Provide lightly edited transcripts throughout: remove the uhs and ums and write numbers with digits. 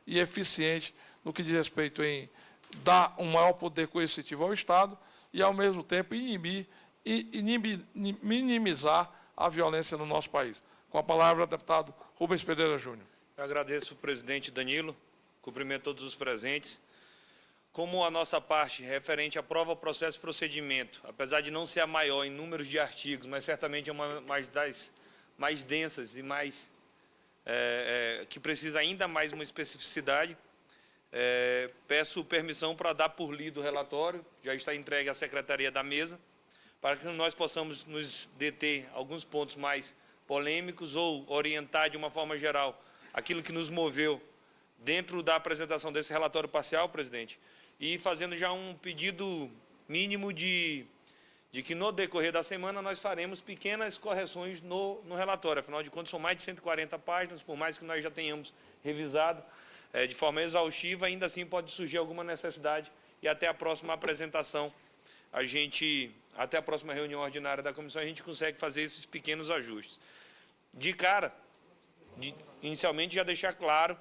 e eficiente no que diz respeito em dar um maior poder coercitivo ao Estado e, ao mesmo tempo, minimizar a violência no nosso país. Com a palavra, deputado Rubens Pereira Júnior. Eu agradeço o presidente Danilo, cumprimento todos os presentes. Como a nossa parte referente à prova, processo e procedimento, apesar de não ser a maior em números de artigos, mas certamente é uma das mais densas e mais que precisa ainda mais uma especificidade, peço permissão para dar por lido o relatório, já está entregue à secretaria da mesa, para que nós possamos nos deter alguns pontos mais polêmicos ou orientar de uma forma geral aquilo que nos moveu dentro da apresentação desse relatório parcial, presidente, e fazendo já um pedido mínimo de que no decorrer da semana nós faremos pequenas correções no relatório. Afinal de contas, são mais de 140 páginas, por mais que nós já tenhamos revisado de forma exaustiva, ainda assim pode surgir alguma necessidade e até a próxima apresentação, até a próxima reunião ordinária da comissão, a gente consegue fazer esses pequenos ajustes. De cara, inicialmente já deixar claro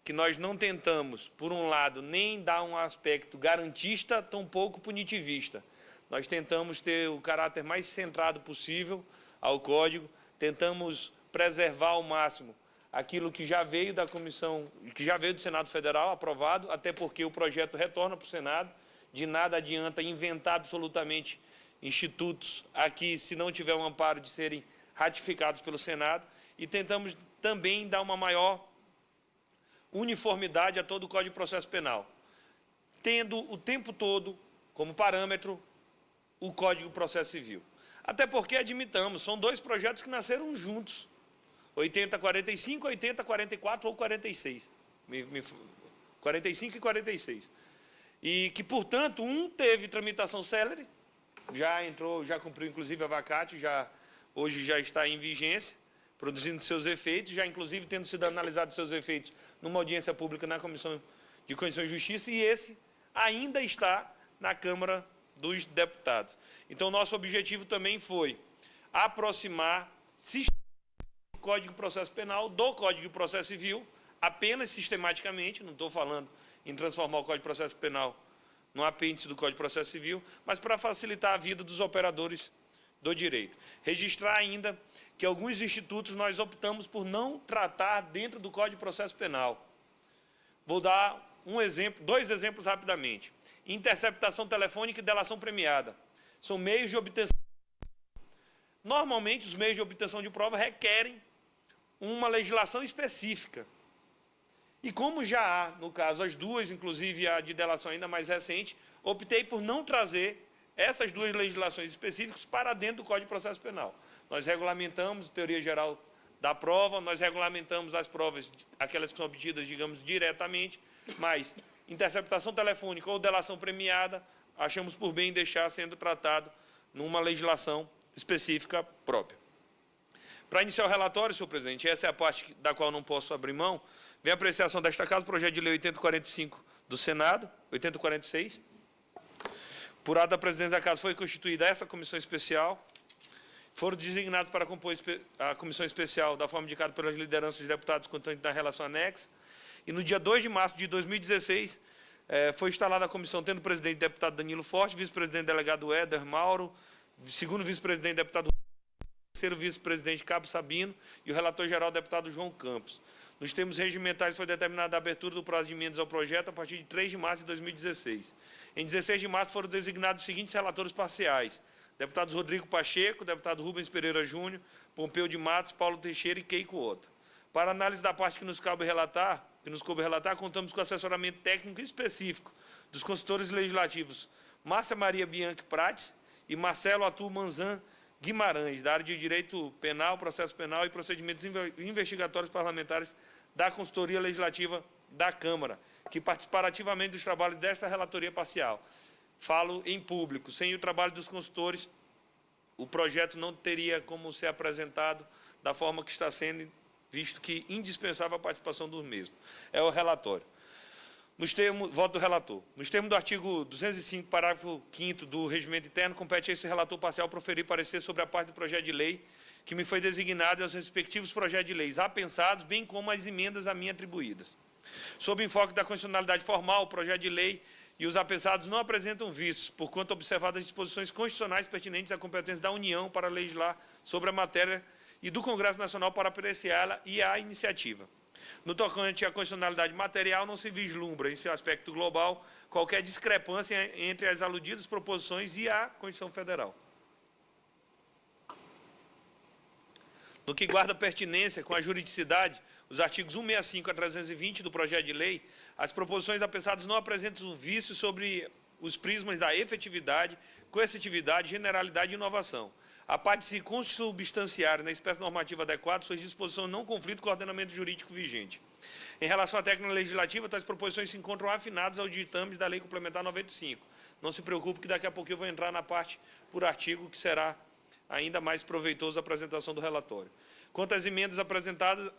que nós não tentamos, por um lado, nem dar um aspecto garantista, tampouco punitivista. Nós tentamos ter o caráter mais centrado possível ao Código, tentamos preservar ao máximo aquilo que já veio da comissão, que já veio do Senado Federal aprovado, até porque o projeto retorna para o Senado, de nada adianta inventar absolutamente institutos aqui, se não tiver um amparo de serem ratificados pelo Senado, e tentamos também dar uma maior uniformidade a todo o Código de Processo Penal, tendo o tempo todo como parâmetro o Código de Processo Civil. Até porque, admitamos, são dois projetos que nasceram juntos, 8045, 8044 ou 46, 45 e 46. E que, portanto, um teve tramitação célere, já cumpriu inclusive a vacatio, hoje já está em vigência, produzindo seus efeitos, já inclusive tendo sido analisados seus efeitos numa audiência pública na Comissão de Constituição e Justiça, e esse ainda está na Câmara dos Deputados. Então, nosso objetivo também foi aproximar o Código de Processo Penal do Código de Processo Civil, apenas sistematicamente, não estou falando em transformar o Código de Processo Penal num apêndice do Código de Processo Civil, mas para facilitar a vida dos operadores do direito. Registrar ainda que alguns institutos nós optamos por não tratar dentro do Código de Processo Penal. Vou dar dois exemplos rapidamente. Interceptação telefônica e delação premiada. São meios de obtenção. Normalmente, os meios de obtenção de prova requerem uma legislação específica. E como já há, no caso, as duas, inclusive a de delação ainda mais recente, optei por não trazer essas duas legislações específicas para dentro do Código de Processo Penal. Nós regulamentamos a teoria geral da prova, nós regulamentamos as provas, aquelas que são obtidas, digamos, diretamente, mas interceptação telefônica ou delação premiada, achamos por bem deixar sendo tratado numa legislação específica própria. Para iniciar o relatório, senhor presidente, essa é a parte da qual não posso abrir mão, vem a apreciação desta casa, projeto de lei 8045 do Senado, 8046. Por ato da presidência da casa foi constituída essa comissão especial, foram designados para compor a comissão especial da forma indicada pelas lideranças dos deputados constantes da relação anexa, e no dia 2 de março de 2016, foi instalada a comissão, tendo presidente deputado Danilo Forte, vice-presidente delegado Éder Mauro, segundo vice-presidente deputado terceiro vice-presidente Cabo Sabino e o relator-geral deputado João Campos. Nos termos regimentais foi determinada a abertura do prazo de emendas ao projeto a partir de 3 de março de 2016. Em 16 de março foram designados os seguintes relatores parciais: deputados Rodrigo Pacheco, deputado Rubens Pereira Júnior, Pompeu de Matos, Paulo Teixeira e Keiko Ota. Para análise da parte que nos coube relatar, contamos com o assessoramento técnico específico dos consultores legislativos Márcia Maria Bianchi Prates e Marcelo Atu Manzan Guimarães, da área de Direito Penal, Processo Penal e Procedimentos Investigatórios Parlamentares da Consultoria Legislativa da Câmara, que participaram ativamente dos trabalhos desta relatoria parcial. Falo em público. Sem o trabalho dos consultores, o projeto não teria como ser apresentado da forma que está sendo, visto que indispensável a participação dos mesmos. É o relatório. Voto do relator. Nos termos do artigo 205, parágrafo 5º do Regimento Interno, compete a esse relator parcial proferir parecer sobre a parte do projeto de lei que me foi designada e aos respectivos projetos de leis apensados, bem como as emendas a mim atribuídas. Sob enfoque da constitucionalidade formal, o projeto de lei e os apesados não apresentam vícios, porquanto observadas as disposições constitucionais pertinentes à competência da União para legislar sobre a matéria e do Congresso Nacional para apreciá-la e a iniciativa. No tocante à constitucionalidade material, não se vislumbra, em seu aspecto global, qualquer discrepância entre as aludidas proposições e a Constituição Federal. No que guarda pertinência com a juridicidade, os artigos 165 a 320 do projeto de lei, as proposições apensadas não apresentam vício sobre os prismas da efetividade, coercitividade, generalidade e inovação. A parte de se consubstanciar na espécie normativa adequada, suas disposições não conflitam com o ordenamento jurídico vigente. Em relação à técnica legislativa, tais proposições se encontram afinadas aos ditames da Lei Complementar 95. Não se preocupe que daqui a pouco eu vou entrar na parte por artigo, que será ainda mais proveitoso a apresentação do relatório. Quanto às emendas apresentadas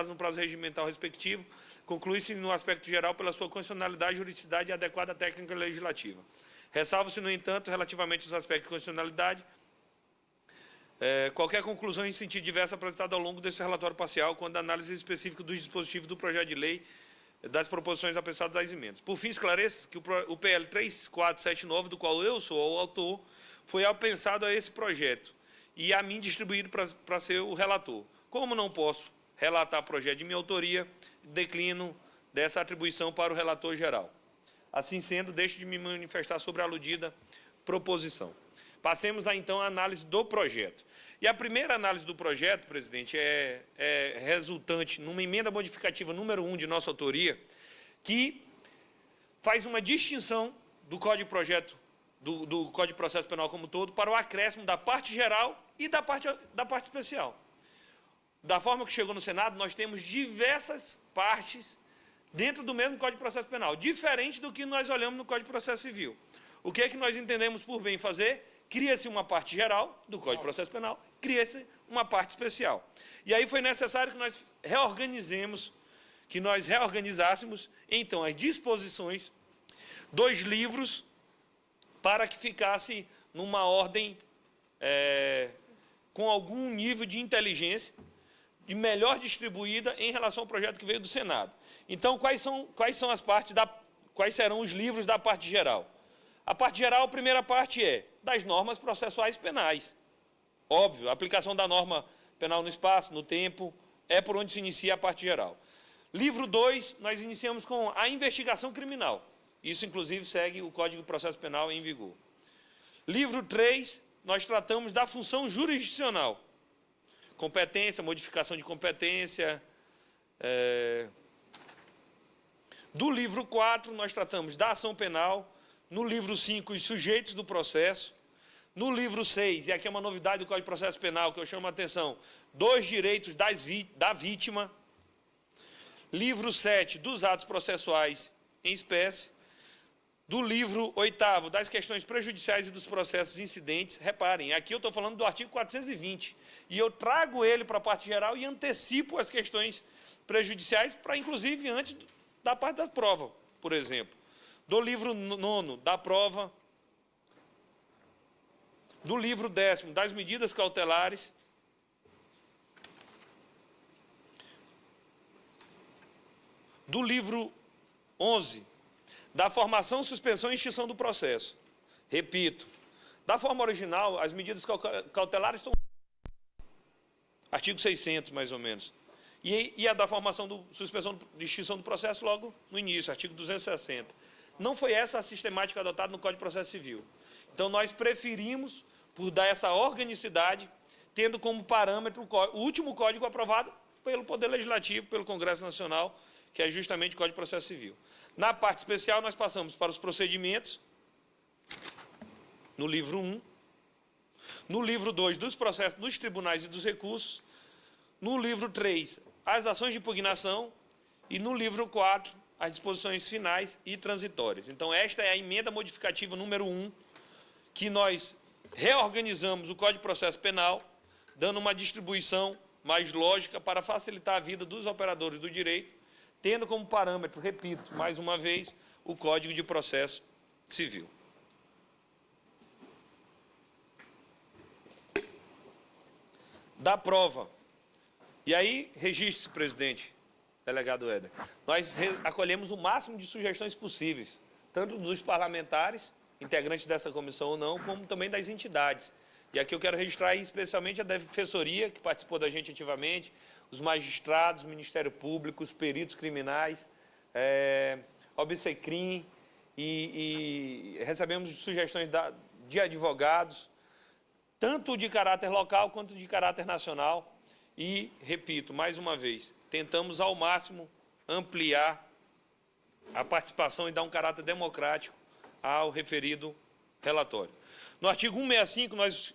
no prazo regimental respectivo, conclui-se no aspecto geral pela sua constitucionalidade, juridicidade e adequada técnica legislativa. Ressalva-se, no entanto, relativamente aos aspectos de constitucionalidade, qualquer conclusão em sentido diverso apresentada ao longo desse relatório parcial, quando a análise específica dos dispositivos do projeto de lei, das proposições apensadas às emendas. Por fim, esclareço que o PL 3479, do qual eu sou o autor, foi apensado a esse projeto e a mim distribuído para ser o relator. Como não posso relatar projeto de minha autoria, declino dessa atribuição para o relator geral. Assim sendo, deixo de me manifestar sobre a aludida proposição. Passemos, então, à análise do projeto. E a primeira análise do projeto, presidente, é resultante numa emenda modificativa número 1 de nossa autoria, que faz uma distinção do Código de Processo Penal como um todo para o acréscimo da parte geral e da parte especial. Da forma que chegou no Senado, nós temos diversas partes dentro do mesmo Código de Processo Penal, diferente do que nós olhamos no Código de Processo Civil. O que é que nós entendemos por bem fazer? Cria-se uma parte geral do Código de Processo Penal, cria-se uma parte especial. E aí foi necessário que nós reorganizássemos, então, as disposições dos livros para que ficasse numa ordem com algum nível de inteligência e melhor distribuída em relação ao projeto que veio do Senado. Então, quais são as partes quais serão os livros da parte geral? A parte geral, a primeira parte é das normas processuais penais. Óbvio, a aplicação da norma penal no espaço, no tempo, é por onde se inicia a parte geral. Livro 2, nós iniciamos com a investigação criminal. Isso, inclusive, segue o Código de Processo Penal em vigor. Livro 3, nós tratamos da função jurisdicional. Competência, modificação de competência. Do livro 4, nós tratamos da ação penal. No livro 5, os sujeitos do processo. No livro 6, e aqui é uma novidade do Código de Processo Penal, que eu chamo a atenção, dos direitos da vítima. Livro 7, dos atos processuais em espécie. Do livro 8º, das questões prejudiciais e dos processos incidentes. Reparem, aqui eu estou falando do artigo 420, e eu trago ele para a parte geral e antecipo as questões prejudiciais, para inclusive antes da parte da prova, por exemplo. Do livro 9º, da prova. Do livro 10º, das medidas cautelares. Do livro 11º, da formação, suspensão e extinção do processo. Repito, da forma original, as medidas cautelares estão... Artigo 600, mais ou menos. E a da formação, suspensão e extinção do processo logo no início, artigo 260. Não foi essa a sistemática adotada no Código de Processo Civil. Então, nós preferimos, por dar essa organicidade, tendo como parâmetro o último código aprovado pelo Poder Legislativo, pelo Congresso Nacional, que é justamente o Código de Processo Civil. Na parte especial, nós passamos para os procedimentos, no livro 1, no livro 2, dos processos nos tribunais e dos recursos, no livro 3, as ações de impugnação, e no livro 4, as disposições finais e transitórias. Então, esta é a emenda modificativa número 1, que nós reorganizamos o Código de Processo Penal, dando uma distribuição mais lógica para facilitar a vida dos operadores do direito, tendo como parâmetro, repito, mais uma vez, o Código de Processo Civil. Da prova. E aí, registre-se, presidente, delegado Éder. Nós acolhemos o máximo de sugestões possíveis, tanto dos parlamentares, integrantes dessa comissão ou não, como também das entidades. E aqui eu quero registrar especialmente a Defensoria, que participou da gente ativamente, os magistrados, o Ministério Público, os peritos criminais, OBSECRIM, e recebemos sugestões de advogados, tanto de caráter local quanto de caráter nacional. E, repito, mais uma vez, tentamos ao máximo ampliar a participação e dar um caráter democrático ao referido relatório. No artigo 165, nós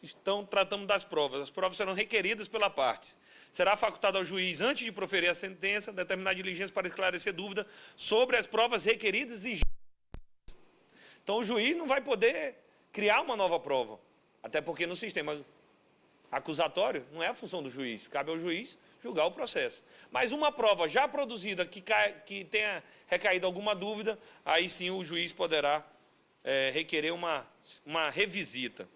tratamos das provas. As provas serão requeridas pela parte. Será facultado ao juiz, antes de proferir a sentença, determinar diligência para esclarecer dúvida sobre as provas requeridas e... Então, o juiz não vai poder criar uma nova prova, até porque no sistema acusatório não é a função do juiz, cabe ao juiz julgar o processo. Mas uma prova já produzida que tenha recaído alguma dúvida, aí sim o juiz poderá requerer uma revisita.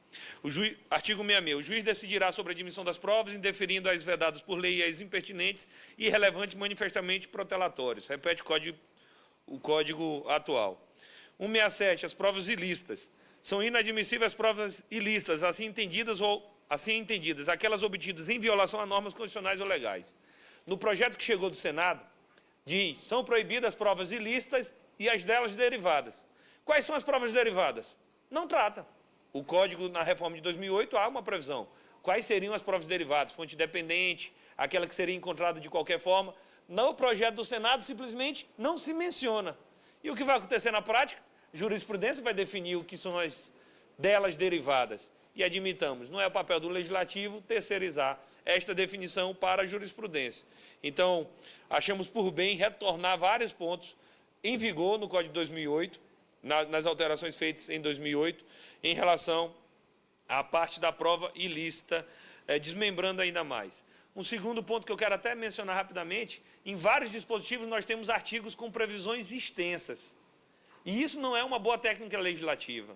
Artigo 66. O juiz decidirá sobre a admissão das provas, indeferindo as vedadas por lei e as impertinentes e irrelevantes manifestamente protelatórios. Repete o código atual. 167. As provas ilícitas. São inadmissíveis as provas ilícitas, assim entendidas, aquelas obtidas em violação a normas constitucionais ou legais. No projeto que chegou do Senado, diz, são proibidas as provas ilícitas e as delas derivadas. Quais são as provas derivadas? Não trata. O Código, na reforma de 2008, há uma previsão. Quais seriam as provas derivadas? Fonte independente, aquela que seria encontrada de qualquer forma. No projeto do Senado, simplesmente não se menciona. E o que vai acontecer na prática? A jurisprudência vai definir o que são as delas derivadas. E admitamos, não é o papel do legislativo terceirizar esta definição para a jurisprudência. Então, achamos por bem retornar vários pontos em vigor no Código de 2008, nas alterações feitas em 2008, em relação à parte da prova ilícita, desmembrando ainda mais. Um segundo ponto que eu quero até mencionar rapidamente, em vários dispositivos nós temos artigos com previsões extensas. E isso não é uma boa técnica legislativa.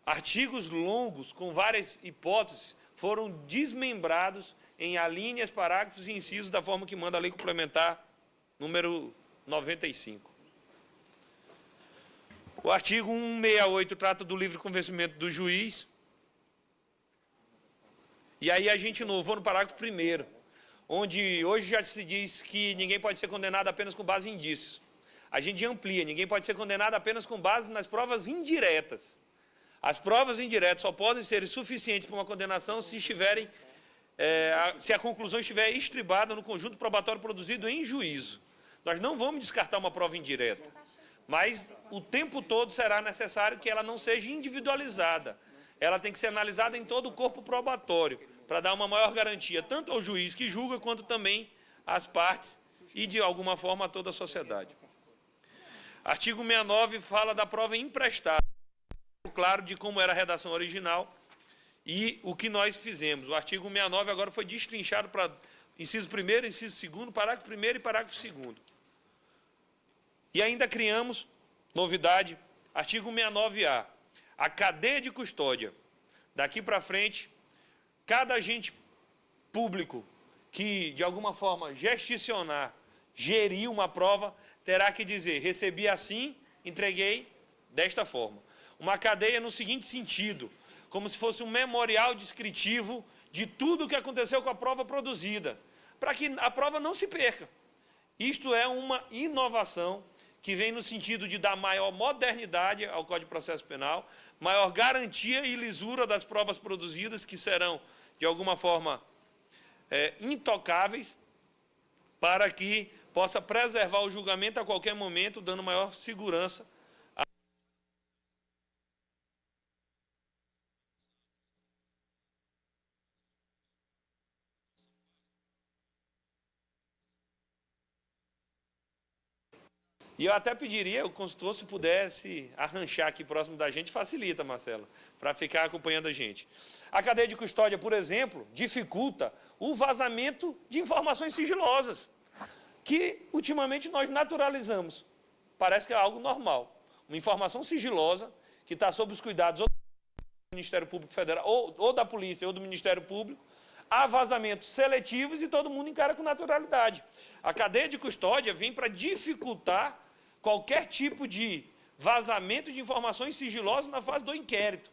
Artigos longos, com várias hipóteses, foram desmembrados em alíneas, parágrafos e incisos da forma que manda a Lei Complementar número 95. O artigo 168 trata do livre convencimento do juiz. E aí a gente inovou no parágrafo 1º, onde hoje já se diz que ninguém pode ser condenado apenas com base em indícios. A gente amplia, ninguém pode ser condenado apenas com base nas provas indiretas. As provas indiretas só podem ser suficientes para uma condenação se a conclusão estiver estribada no conjunto probatório produzido em juízo. Nós não vamos descartar uma prova indireta, mas o tempo todo será necessário que ela não seja individualizada. Ela tem que ser analisada em todo o corpo probatório, para dar uma maior garantia, tanto ao juiz que julga, quanto também às partes e, de alguma forma, a toda a sociedade. Artigo 69 fala da prova emprestada. Claro de como era a redação original e o que nós fizemos. O artigo 69 agora foi destrinchado para inciso 1º, inciso 2º, parágrafo 1º e parágrafo 2º. E ainda criamos, novidade, artigo 69A, a cadeia de custódia. Daqui para frente, cada agente público que, de alguma forma, gesticionar, gerir uma prova, terá que dizer, recebi assim, entreguei desta forma. Uma cadeia no seguinte sentido, como se fosse um memorial descritivo de tudo o que aconteceu com a prova produzida, para que a prova não se perca. Isto é uma inovação que vem no sentido de dar maior modernidade ao Código de Processo Penal, maior garantia e lisura das provas produzidas, que serão, de alguma forma, intocáveis, para que possa preservar o julgamento a qualquer momento, dando maior segurança. E eu até pediria, o consultor, se pudesse arranchar aqui próximo da gente, facilita, Marcelo, para ficar acompanhando a gente. A cadeia de custódia, por exemplo, dificulta o vazamento de informações sigilosas, que ultimamente nós naturalizamos. Parece que é algo normal. Uma informação sigilosa, que está sob os cuidados ou do Ministério Público Federal, ou da Polícia, ou do Ministério Público, há vazamentos seletivos e todo mundo encara com naturalidade. A cadeia de custódia vem para dificultar qualquer tipo de vazamento de informações sigilosas na fase do inquérito,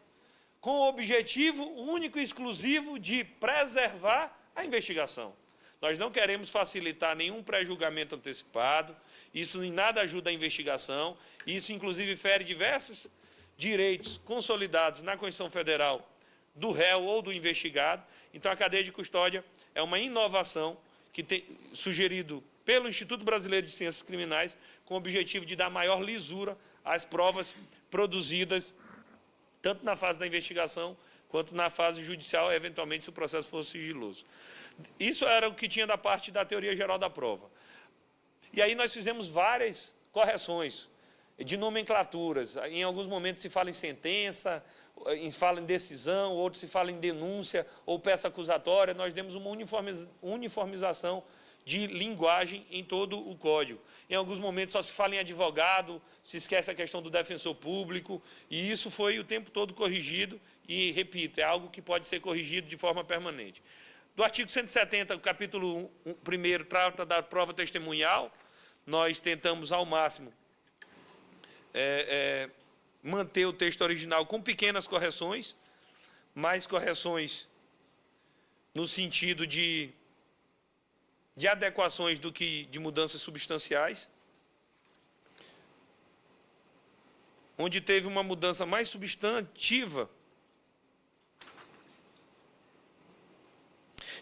com o objetivo único e exclusivo de preservar a investigação. Nós não queremos facilitar nenhum pré-julgamento antecipado, isso em nada ajuda a investigação, isso inclusive fere diversos direitos consolidados na Constituição Federal do réu ou do investigado. Então, a cadeia de custódia é uma inovação que tem sugerido pelo Instituto Brasileiro de Ciências Criminais, com o objetivo de dar maior lisura às provas produzidas, tanto na fase da investigação, quanto na fase judicial, eventualmente, se o processo fosse sigiloso. Isso era o que tinha da parte da teoria geral da prova. E aí nós fizemos várias correções de nomenclaturas. Em alguns momentos se fala em sentença, fala em decisão, outros se fala em denúncia ou peça acusatória. Nós demos uma uniformização de linguagem em todo o código. Em alguns momentos só se fala em advogado, se esquece a questão do defensor público, e isso foi o tempo todo corrigido, e, repito, é algo que pode ser corrigido de forma permanente. Do artigo 170, o capítulo 1º, trata da prova testemunhal. Nós tentamos, ao máximo, manter o texto original com pequenas correções, mais correções no sentido de adequações do que de mudanças substanciais. Onde teve uma mudança mais substantiva,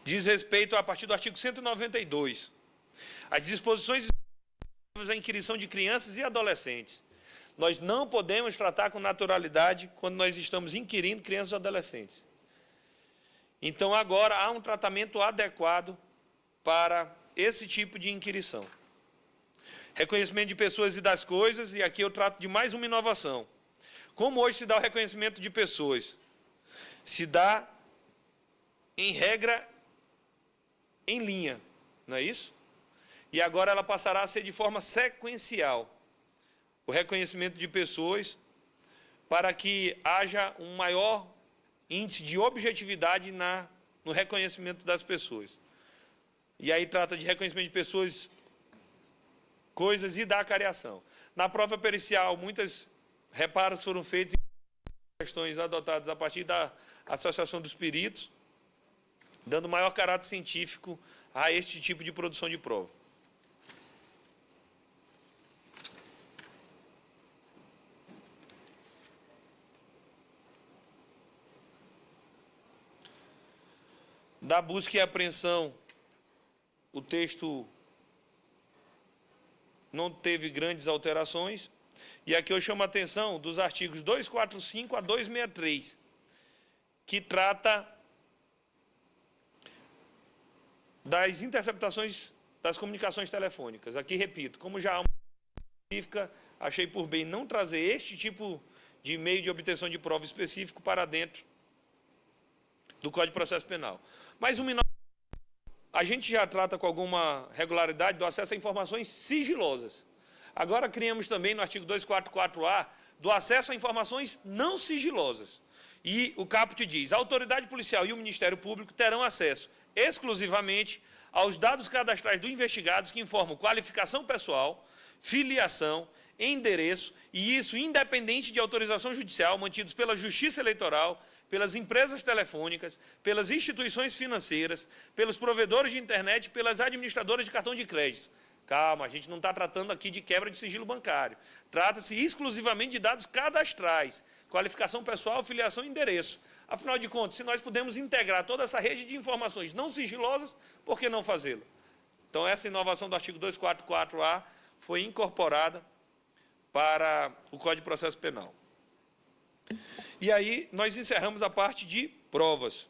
diz respeito a partir do artigo 192, as disposições à inquirição de crianças e adolescentes. Nós não podemos tratar com naturalidade quando nós estamos inquirindo crianças e adolescentes. Então, agora há um tratamento adequado para esse tipo de inquirição. Reconhecimento de pessoas e das coisas, e aqui eu trato de mais uma inovação. Como hoje se dá o reconhecimento de pessoas? Se dá, em regra, em linha, não é isso? E agora ela passará a ser de forma sequencial. O reconhecimento de pessoas, para que haja um maior índice de objetividade no reconhecimento das pessoas. E aí trata de reconhecimento de pessoas, coisas e da acariação. Na prova pericial, muitas reparos foram feitos em questões adotadas a partir da associação dos peritos, dando maior caráter científico a este tipo de produção de prova. Da busca e apreensão, o texto não teve grandes alterações. E aqui eu chamo a atenção dos artigos 245 a 263, que trata das interceptações das comunicações telefônicas. Aqui, repito, como já há uma específica, achei por bem não trazer este tipo de meio de obtenção de prova específico para dentro do Código de Processo Penal. Mas a gente já trata com alguma regularidade do acesso a informações sigilosas. Agora criamos também no artigo 244A do acesso a informações não sigilosas. E o caput diz: a autoridade policial e o Ministério Público terão acesso exclusivamente aos dados cadastrais do investigado que informam qualificação pessoal, filiação, endereço, e isso independente de autorização judicial, mantidos pela Justiça Eleitoral, pelas empresas telefônicas, pelas instituições financeiras, pelos provedores de internet, pelas administradoras de cartão de crédito. Calma, a gente não está tratando aqui de quebra de sigilo bancário. Trata-se exclusivamente de dados cadastrais, qualificação pessoal, filiação e endereço. Afinal de contas, se nós podemos integrar toda essa rede de informações não sigilosas, por que não fazê-lo? Então, essa inovação do artigo 244A foi incorporada para o Código de Processo Penal. E aí, nós encerramos a parte de provas.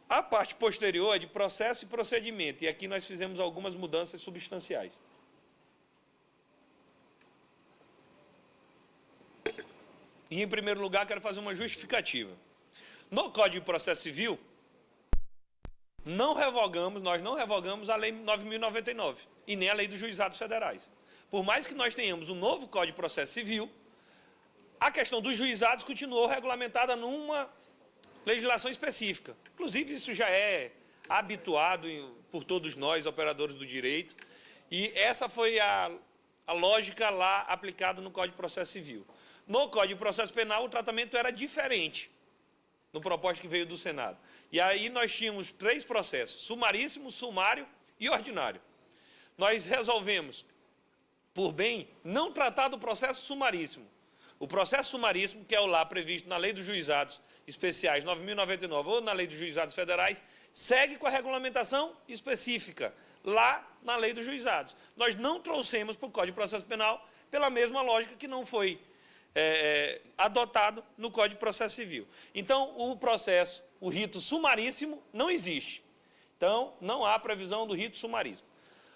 A parte posterior é de processo e procedimento, e aqui nós fizemos algumas mudanças substanciais. E, em primeiro lugar, quero fazer uma justificativa. No Código de Processo Civil, nós não revogamos a Lei 9.099 e nem a Lei dos Juizados Federais. Por mais que nós tenhamos um novo Código de Processo Civil, a questão dos juizados continuou regulamentada numa legislação específica. Inclusive, isso já é habituado por todos nós, operadores do direito, e essa foi a lógica lá aplicada no Código de Processo Civil. No Código de Processo Penal, o tratamento era diferente, no proposta que veio do Senado. E aí nós tínhamos 3 processos, sumaríssimo, sumário e ordinário. Nós resolvemos, por bem, não tratar do processo sumaríssimo. O processo sumaríssimo, que é o lá previsto na Lei dos Juizados Especiais 9.099 ou na Lei dos Juizados Federais, segue com a regulamentação específica, lá na Lei dos Juizados. Nós não trouxemos para o Código de Processo Penal pela mesma lógica que não foi adotado no Código de Processo Civil. Então, o rito sumaríssimo não existe. Então, não há previsão do rito sumaríssimo.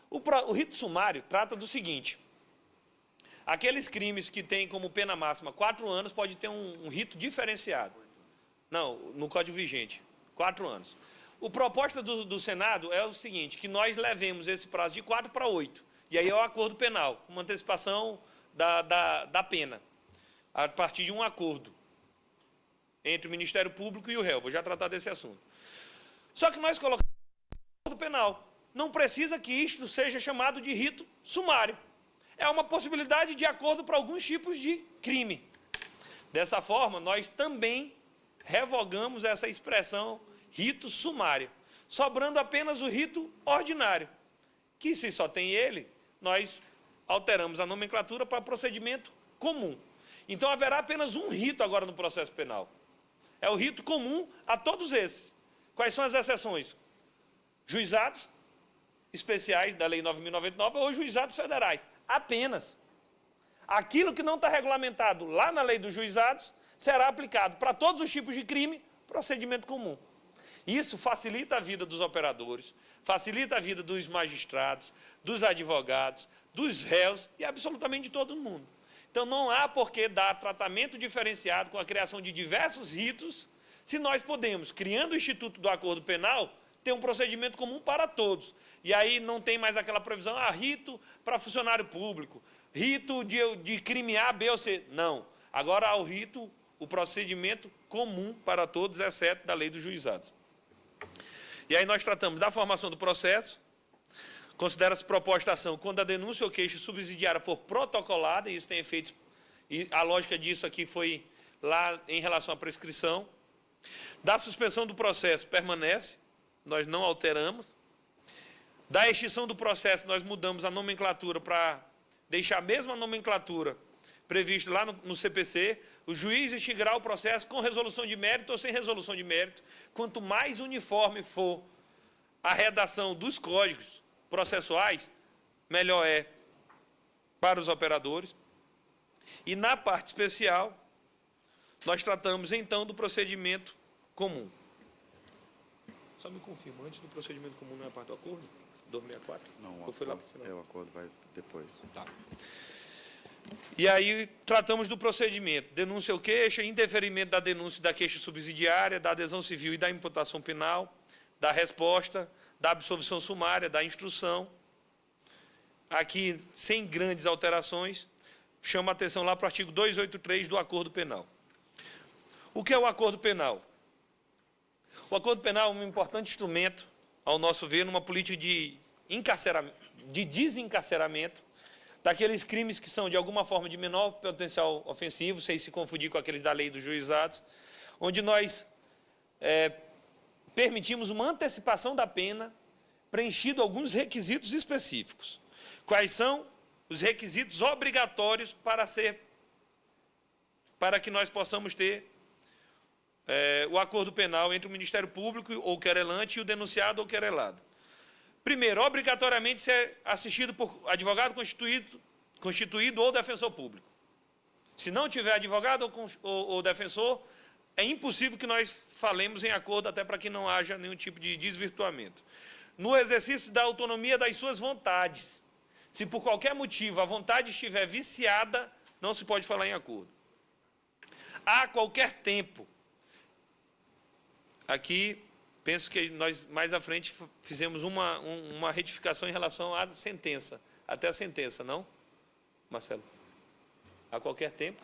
O rito sumário trata do seguinte: aqueles crimes que têm como pena máxima 4 anos pode ter um rito diferenciado. Não, no Código vigente, 4 anos. A proposta do Senado é o seguinte, que nós levemos esse prazo de 4 para 8. E aí é o acordo penal, uma antecipação da pena, a partir de um acordo entre o Ministério Público e o réu. Vou já tratar desse assunto. Só que nós colocamos o acordo penal. Não precisa que isto seja chamado de rito sumário. É uma possibilidade de acordo para alguns tipos de crime. Dessa forma, nós também revogamos essa expressão rito sumário, sobrando apenas o rito ordinário, que se só tem ele, nós alteramos a nomenclatura para procedimento comum. Então haverá apenas um rito agora no processo penal. É o rito comum a todos esses. Quais são as exceções? Juizados especiais da Lei 9.099 ou juizados federais. Apenas. Aquilo que não está regulamentado lá na Lei dos Juizados será aplicado para todos os tipos de crime, procedimento comum. Isso facilita a vida dos operadores, facilita a vida dos magistrados, dos advogados, dos réus e absolutamente de todo mundo. Então, não há por que dar tratamento diferenciado com a criação de diversos ritos, se nós podemos, criando o Instituto do Acordo Penal, ter um procedimento comum para todos. E aí não tem mais aquela previsão, rito para funcionário público, rito de crime A, B ou C. Não. Agora há o procedimento comum para todos, exceto da Lei dos Juizados. E aí nós tratamos da formação do processo, considera-se proposta a ação quando a denúncia ou queixa subsidiária for protocolada, e isso tem efeitos, e a lógica disso aqui foi lá em relação à prescrição. Da suspensão do processo permanece, nós não alteramos. Da extinção do processo, nós mudamos a nomenclatura para deixar a mesma nomenclatura prevista lá no CPC, o juiz extinguirá o processo com resolução de mérito ou sem resolução de mérito. Quanto mais uniforme for a redação dos códigos processuais, melhor é para os operadores. E na parte especial, nós tratamos então do procedimento comum. Só me confirma, antes do procedimento comum não é a parte do acordo? 264? Não, ou foi lá para o final? O acordo vai depois. Tá. E aí tratamos do procedimento, denúncia ou queixa, indeferimento da denúncia e da queixa subsidiária, da adesão civil e da imputação penal, da resposta, da absolvição sumária, da instrução. Aqui, sem grandes alterações, chama a atenção lá para o artigo 283 do Acordo Penal. O que é o Acordo Penal? O Acordo Penal é um importante instrumento, ao nosso ver, numa política de desencarceramento daqueles crimes que são, de alguma forma, de menor potencial ofensivo, sem se confundir com aqueles da Lei dos Juizados, onde nós permitimos uma antecipação da pena, preenchido alguns requisitos específicos. Quais são os requisitos obrigatórios para que nós possamos ter o acordo penal entre o Ministério Público ou querelante e o denunciado ou querelado? Primeiro, obrigatoriamente ser assistido por advogado constituído ou defensor público. Se não tiver advogado ou defensor, é impossível que nós falemos em acordo, até para que não haja nenhum tipo de desvirtuamento. No exercício da autonomia das suas vontades. Se por qualquer motivo a vontade estiver viciada, não se pode falar em acordo. A qualquer tempo. Aqui, penso que nós, mais à frente, fizemos uma retificação em relação à sentença. Até a sentença, não, Marcelo? A qualquer tempo.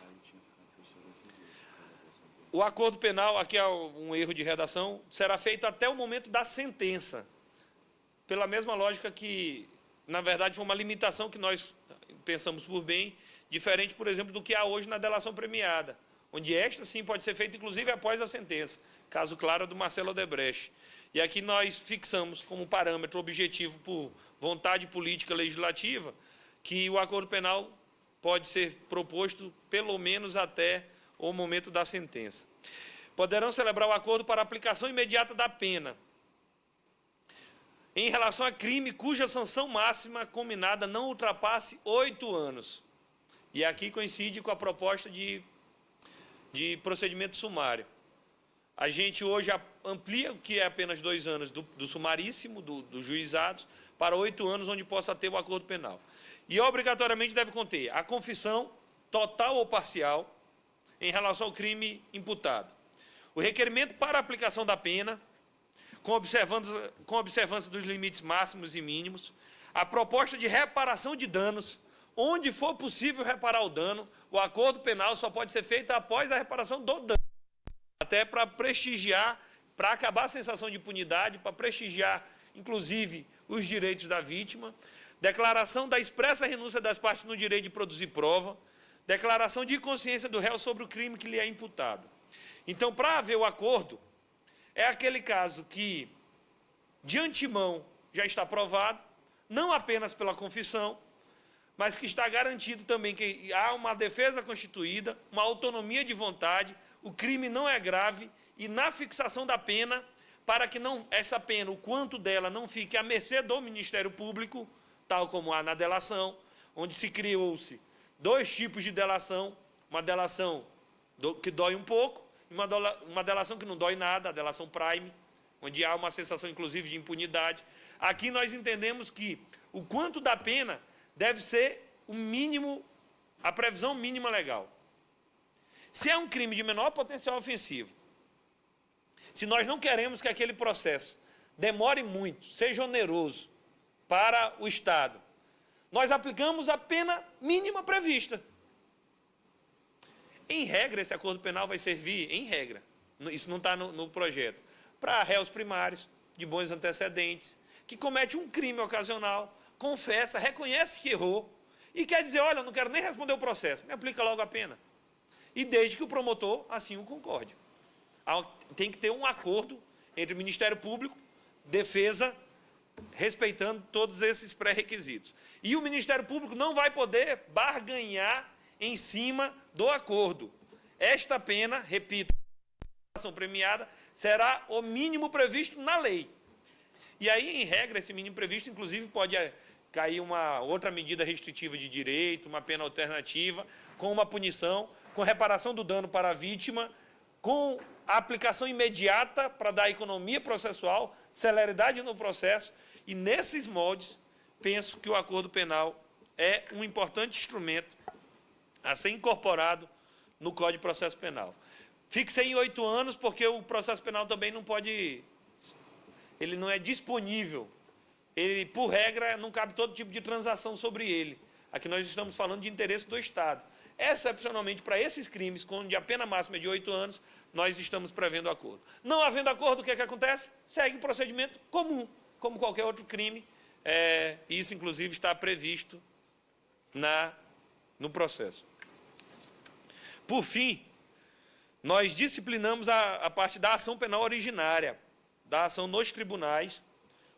o acordo penal, aqui há um erro de redação, será feito até o momento da sentença. Pela mesma lógica que, na verdade, foi uma limitação que nós pensamos por bem, diferente, por exemplo, do que há hoje na delação premiada, onde esta, sim, pode ser feita, inclusive, após a sentença. Caso claro do Marcelo Odebrecht. E aqui nós fixamos como parâmetro objetivo por vontade política legislativa que o acordo penal pode ser proposto pelo menos até o momento da sentença. Poderão celebrar o acordo para aplicação imediata da pena em relação a crime cuja sanção máxima combinada não ultrapasse 8 anos. E aqui coincide com a proposta de procedimento sumário. A gente hoje amplia o que é apenas 2 anos do sumaríssimo, dos juizados, para 8 anos, onde possa ter o acordo penal. E obrigatoriamente deve conter a confissão, total ou parcial, em relação ao crime imputado. O requerimento para a aplicação da pena, com observância dos limites máximos e mínimos, a proposta de reparação de danos, onde for possível reparar o dano, o acordo penal só pode ser feito após a reparação do dano. Até para prestigiar, para acabar a sensação de impunidade, para prestigiar, inclusive, os direitos da vítima, declaração da expressa renúncia das partes no direito de produzir prova, declaração de consciência do réu sobre o crime que lhe é imputado. Então, para haver o acordo, é aquele caso que, de antemão, já está provado, não apenas pela confissão, mas que está garantido também que há uma defesa constituída, uma autonomia de vontade, o crime não é grave e na fixação da pena, para que essa pena, o quanto dela não fique à mercê do Ministério Público, tal como há na delação, onde se criou-se 2 tipos de delação, uma delação que dói um pouco e uma delação que não dói nada, a delação prime, onde há uma sensação, inclusive, de impunidade. Aqui nós entendemos que o quanto da pena deve ser o mínimo, a previsão mínima legal. Se é um crime de menor potencial ofensivo, se nós não queremos que aquele processo demore muito, seja oneroso para o Estado, nós aplicamos a pena mínima prevista. Em regra, esse acordo penal vai servir, em regra, isso não está no projeto, para réus primários, de bons antecedentes, que comete um crime ocasional, confessa, reconhece que errou, e quer dizer, olha, eu não quero nem responder o processo, me aplica logo a pena. E desde que o promotor assim o concorde. Tem que ter um acordo entre o Ministério Público, defesa, respeitando todos esses pré-requisitos. E o Ministério Público não vai poder barganhar em cima do acordo. Esta pena, repito, a ação premiada, será o mínimo previsto na lei. E aí, em regra, esse mínimo previsto, inclusive, pode cair uma outra medida restritiva de direito, uma pena alternativa, com uma punição, com reparação do dano para a vítima, com a aplicação imediata para dar economia processual, celeridade no processo, e nesses moldes, penso que o acordo penal é um importante instrumento a ser incorporado no Código de Processo Penal. Fixei em 8 anos, porque o processo penal também não pode, ele não é disponível, ele, por regra, não cabe todo tipo de transação sobre ele. Aqui nós estamos falando de interesse do Estado. Excepcionalmente, para esses crimes, onde a pena máxima é de 8 anos, nós estamos prevendo acordo. Não havendo acordo, o que é que acontece? Segue um procedimento comum, como qualquer outro crime. Isso, inclusive, está previsto no processo. Por fim, nós disciplinamos a parte da ação penal originária, da ação nos tribunais,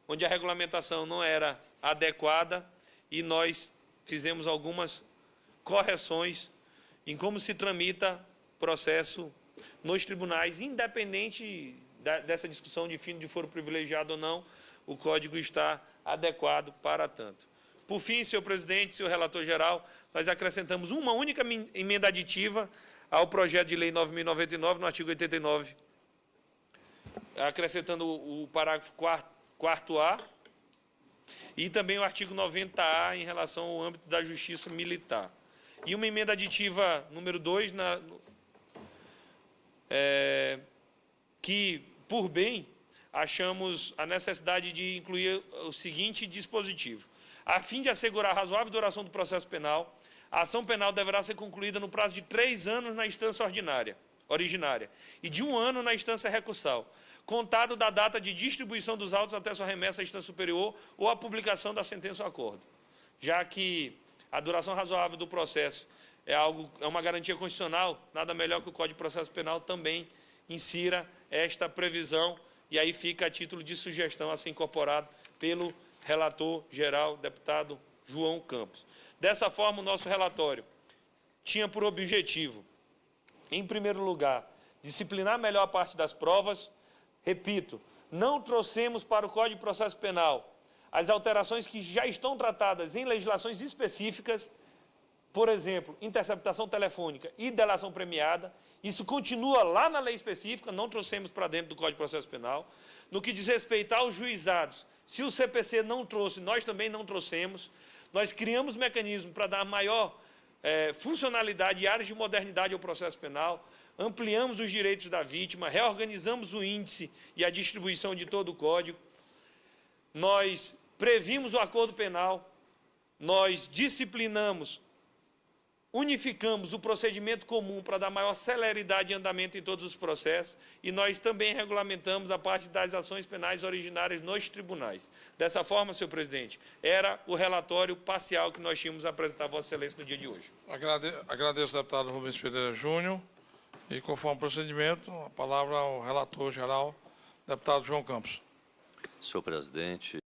onde a regulamentação não era adequada, e nós fizemos algumas correções em como se tramita processo nos tribunais, independente dessa discussão de fim de foro privilegiado ou não, o Código está adequado para tanto. Por fim, senhor presidente, senhor relator geral, nós acrescentamos uma única emenda aditiva ao projeto de lei 9.099, no artigo 89, acrescentando o parágrafo 4º-A, e também o artigo 90A em relação ao âmbito da justiça militar. E uma emenda aditiva número 2, que, por bem, achamos a necessidade de incluir o seguinte dispositivo. A fim de assegurar a razoável duração do processo penal, a ação penal deverá ser concluída no prazo de 3 anos na instância ordinária. originária e de 1 ano na instância recursal, contado da data de distribuição dos autos até sua remessa à instância superior ou a publicação da sentença ou acordo. Já que a duração razoável do processo é uma garantia constitucional, nada melhor que o Código de Processo Penal também insira esta previsão, e aí fica a título de sugestão a ser incorporado pelo relator geral, deputado João Campos. Dessa forma, o nosso relatório tinha por objetivo, em primeiro lugar, disciplinar melhor a parte das provas. Repito, não trouxemos para o Código de Processo Penal as alterações que já estão tratadas em legislações específicas, por exemplo, interceptação telefônica e delação premiada. Isso continua lá na lei específica, não trouxemos para dentro do Código de Processo Penal. No que diz respeito aos juizados, se o CPC não trouxe, nós também não trouxemos. Nós criamos mecanismos para dar maior funcionalidade e áreas de modernidade ao processo penal, ampliamos os direitos da vítima, reorganizamos o índice e a distribuição de todo o código, nós previmos o acordo penal, nós disciplinamos, unificamos o procedimento comum para dar maior celeridade e andamento em todos os processos, e nós também regulamentamos a parte das ações penais originárias nos tribunais. Dessa forma, senhor presidente, era o relatório parcial que nós tínhamos a apresentar a Vossa Excelência no dia de hoje. Agradeço ao deputado Rubens Pereira Júnior, e conforme o procedimento, a palavra ao relator geral, deputado João Campos. Senhor presidente,